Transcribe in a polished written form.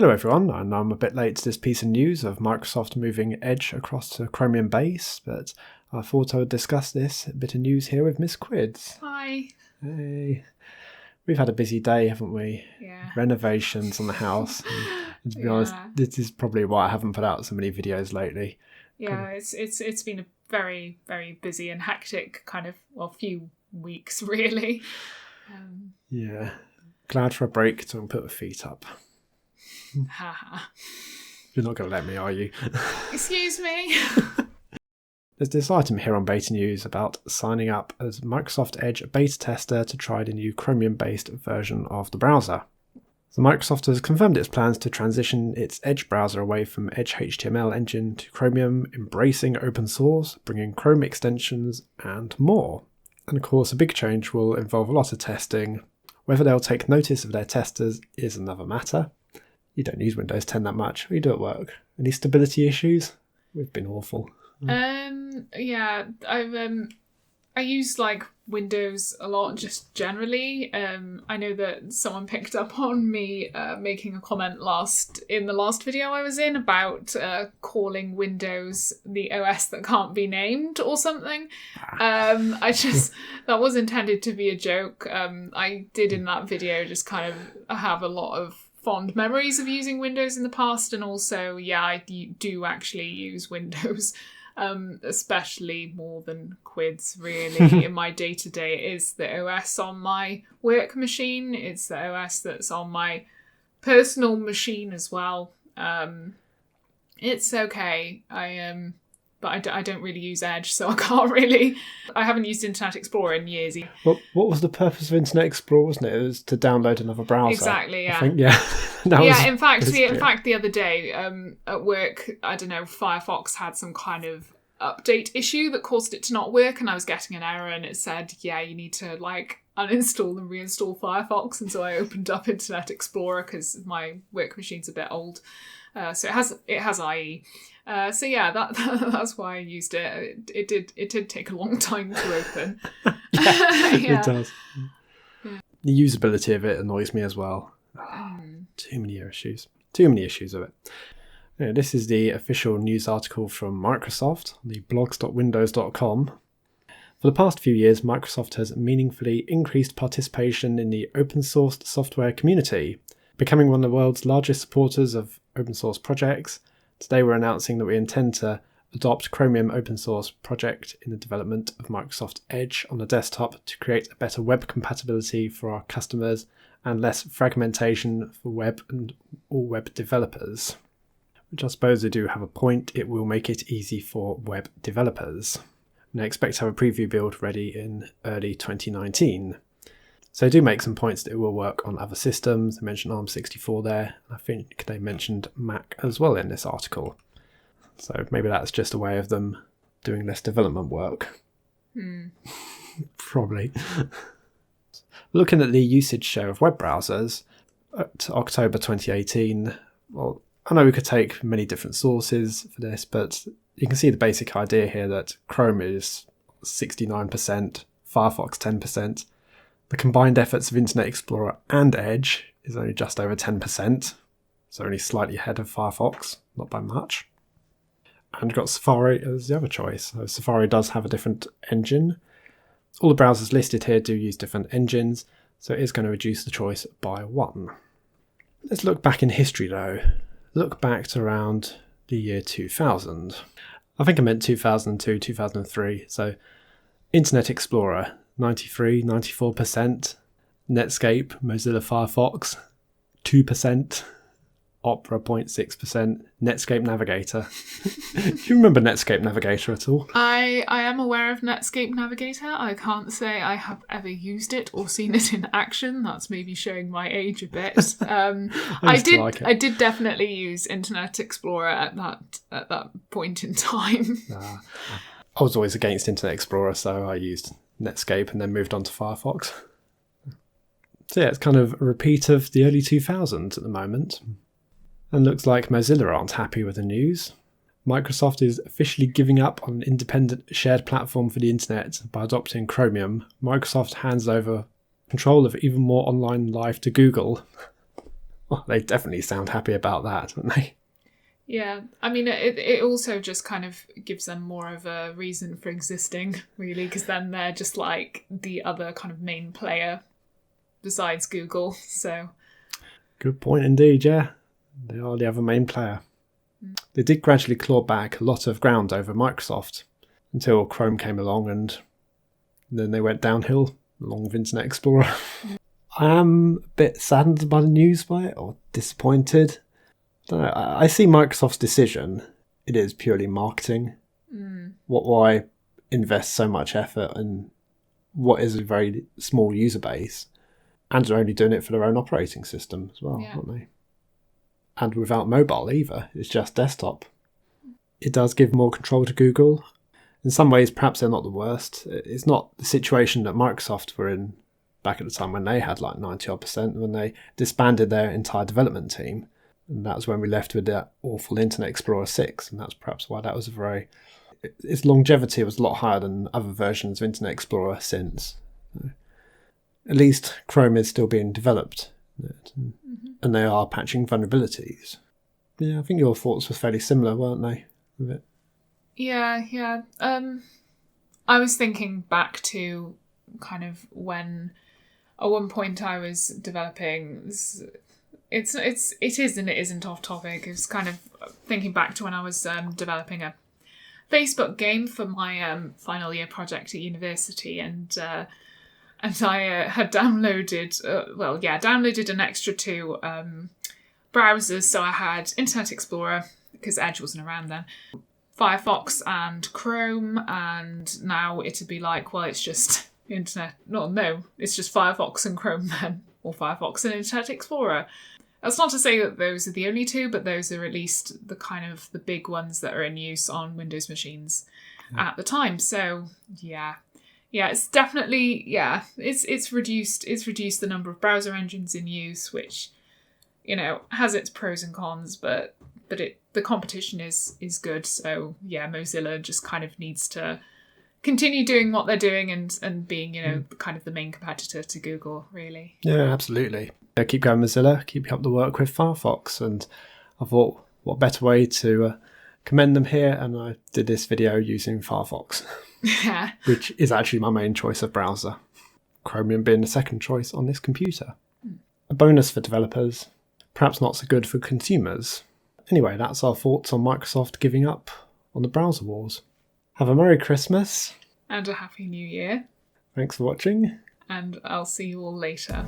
Hello everyone, and I'm a bit late to this piece of news of Microsoft moving Edge across to Chromium base, but I thought I would discuss this bit of news here with Miss Quids. Hi. Hey. We've had a busy day, haven't we? Yeah. Renovations on the house. And to be honest, this is probably why I haven't put out so many videos lately. Yeah, it's been a very, very busy and hectic few weeks really. Yeah. Glad for a break to put my feet up. You're not going to let me, are you? Excuse me. There's this item here on Beta News about signing up as Microsoft Edge beta tester to try the new Chromium-based version of the browser. So Microsoft has confirmed its plans to transition its Edge browser away from Edge HTML engine to Chromium, embracing open source, bringing Chrome extensions, and more. And of course, a big change will involve a lot of testing. Whether they'll take notice of their testers is another matter. You don't use Windows 10 that much. What do you do at work? Any stability issues? We've been awful. Yeah, I use Windows a lot just generally. I know that someone picked up on me making a comment in the last video I was in about calling Windows the OS that can't be named or something. That was intended to be a joke. I did in that video just kind of have a lot of fond memories of using Windows in the past, and also I do actually use Windows, especially more than Quids really. In my day-to-day, it is the OS on my work machine, it's the OS that's on my personal machine as well. It's okay. But I don't really use Edge, so I can't really. I haven't used Internet Explorer in years. Well, what was the purpose of Internet Explorer, wasn't it? It was to download another browser. Exactly, yeah. I think, yeah. In fact, the other day at work, I don't know, Firefox had some kind of update issue that caused it to not work, and I was getting an error, and it said, you need to uninstall and reinstall Firefox. And so I opened up Internet Explorer because my work machine's a bit old, so it has IE. That's why I used it. It did take a long time to open. It does. Yeah. The usability of it annoys me as well. Too many issues of it. Yeah, this is the official news article from Microsoft, the blogs.windows.com. For the past few years, Microsoft has meaningfully increased participation in the open source software community, becoming one of the world's largest supporters of open source projects. Today we're announcing that we intend to adopt Chromium open source project in the development of Microsoft Edge on the desktop to create a better web compatibility for our customers and less fragmentation for web and all web developers. Which I suppose they do have a point. It will make it easy for web developers. And I expect to have a preview build ready in early 2019. So they do make some points that it will work on other systems. They mentioned ARM64 there. I think they mentioned Mac as well in this article. So maybe that's just a way of them doing less development work. Probably. Looking at the usage share of web browsers at October 2018, well, I know we could take many different sources for this, but you can see the basic idea here that Chrome is 69%, Firefox 10%. The combined efforts of Internet Explorer and Edge is only just over 10%, so only slightly ahead of Firefox, not by much. And you've got Safari as the other choice. So Safari does have a different engine. All the browsers listed here do use different engines, so it is going to reduce the choice by one. Let's look back in history though. Look back to around the year 2000. I think I meant 2002, 2003. So Internet Explorer, 93, 94%. Netscape, Mozilla Firefox, 2%. Opera, 0.6%. Netscape Navigator. Do you remember Netscape Navigator at all? I am aware of Netscape Navigator. I can't say I have ever used it or seen it in action. That's maybe showing my age a bit. I did definitely use Internet Explorer at that point in time. I was always against Internet Explorer, so I used Netscape and then moved on to Firefox. So it's kind of a repeat of the early 2000s at the moment. And looks like Mozilla aren't happy with the news. Microsoft is officially giving up on an independent shared platform for the internet by adopting Chromium. Microsoft hands over control of even more online life to Google. Well, they definitely sound happy about that, don't they? Yeah, I mean, it also just kind of gives them more of a reason for existing, really, because then they're just like the other kind of main player besides Google, so... Good point indeed, yeah. They are the other main player. They did gradually claw back a lot of ground over Microsoft until Chrome came along, and then they went downhill along with Internet Explorer. I am a bit saddened by the news by it, or disappointed. I don't know. I see Microsoft's decision. It is purely marketing. Why invest so much effort in what is a very small user base, and they're only doing it for their own operating system as well, aren't they? And without mobile either, it's just desktop. It does give more control to Google. In some ways, perhaps they're not the worst. It's not the situation that Microsoft were in back at the time when they had like 90% when they disbanded their entire development team. And that was when we left with that awful Internet Explorer 6. And that's perhaps why that was its longevity was a lot higher than other versions of Internet Explorer since. At least Chrome is still being developed. And they are patching vulnerabilities. Yeah, I think your thoughts were fairly similar, weren't they, with it? Yeah. I was thinking back to kind of when at one point I was developing it is and it isn't off topic. It's kind of thinking back to when I was developing a Facebook game for my final year project at university, and I had downloaded an extra two browsers. So I had Internet Explorer, because Edge wasn't around then, Firefox and Chrome, and now it'd be like, well, it's just it's just Firefox and Chrome then, or Firefox and Internet Explorer. That's not to say that those are the only two, but those are at least the kind of the big ones that are in use on Windows machines at the time. So yeah, it's definitely, it's reduced the number of browser engines in use, which, has its pros and cons, but the competition is good. So yeah, Mozilla just kind of needs to continue doing what they're doing and being, kind of the main competitor to Google, really. Yeah, absolutely. Keep going, Mozilla. Keep up the work with Firefox. And I thought, what better way to commend them here? And I did this video using Firefox, which is actually my main choice of browser. Chromium being the second choice on this computer. A bonus for developers, perhaps not so good for consumers. Anyway, that's our thoughts on Microsoft giving up on the browser wars. Have a Merry Christmas. And a Happy New Year. Thanks for watching. And I'll see you all later.